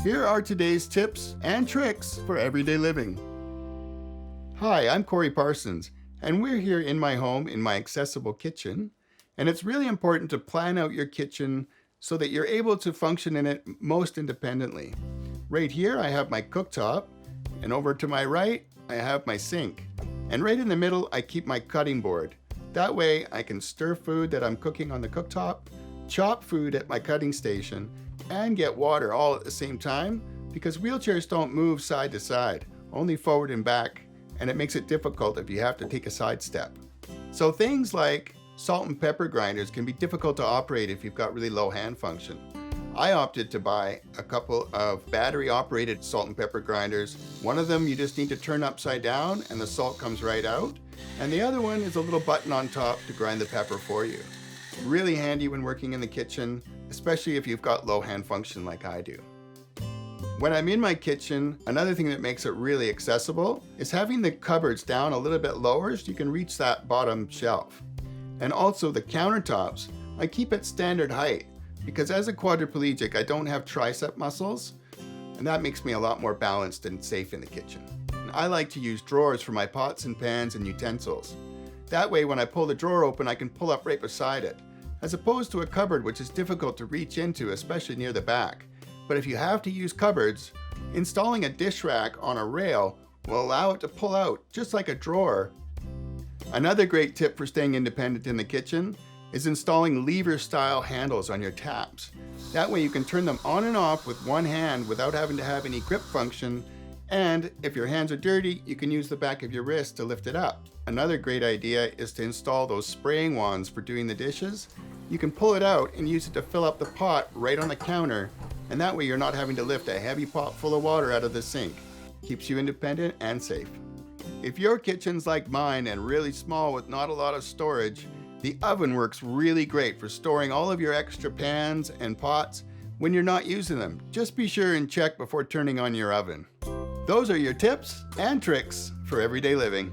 Here are today's tips and tricks for everyday living. Hi, I'm Cory Parsons, and we're here in my home in my accessible kitchen. And it's really important to plan out your kitchen so that you're able to function in it most independently. Right here, I have my cooktop, and over to my right, I have my sink. And right in the middle, I keep my cutting board. That way, I can stir food that I'm cooking on the cooktop, chop food at my cutting station, and get water all at the same time, because wheelchairs don't move side to side, only forward and back, and it makes it difficult if you have to take a side step. So things like salt and pepper grinders can be difficult to operate if you've got really low hand function. I opted to buy a couple of battery operated salt and pepper grinders. One of them you just need to turn upside down and the salt comes right out. And the other one is a little button on top to grind the pepper for you. Really handy when working in the kitchen, especially if you've got low hand function like I do. When I'm in my kitchen, another thing that makes it really accessible is having the cupboards down a little bit lower so you can reach that bottom shelf. And also the countertops, I keep at standard height because as a quadriplegic, I don't have tricep muscles, and that makes me a lot more balanced and safe in the kitchen. And I like to use drawers for my pots and pans and utensils. That way, when I pull the drawer open, I can pull up right beside it, as opposed to a cupboard which is difficult to reach into, especially near the back. But if you have to use cupboards, installing a dish rack on a rail will allow it to pull out just like a drawer. Another great tip for staying independent in the kitchen is installing lever-style handles on your taps. That way you can turn them on and off with one hand without having to have any grip function, and if your hands are dirty, you can use the back of your wrist to lift it up. Another great idea is to install those spraying wands for doing the dishes. You can pull it out and use it to fill up the pot right on the counter, and that way you're not having to lift a heavy pot full of water out of the sink. Keeps you independent and safe. If your kitchen's like mine and really small with not a lot of storage, the oven works really great for storing all of your extra pans and pots when you're not using them. Just be sure and check before turning on your oven. Those are your tips and tricks for everyday living.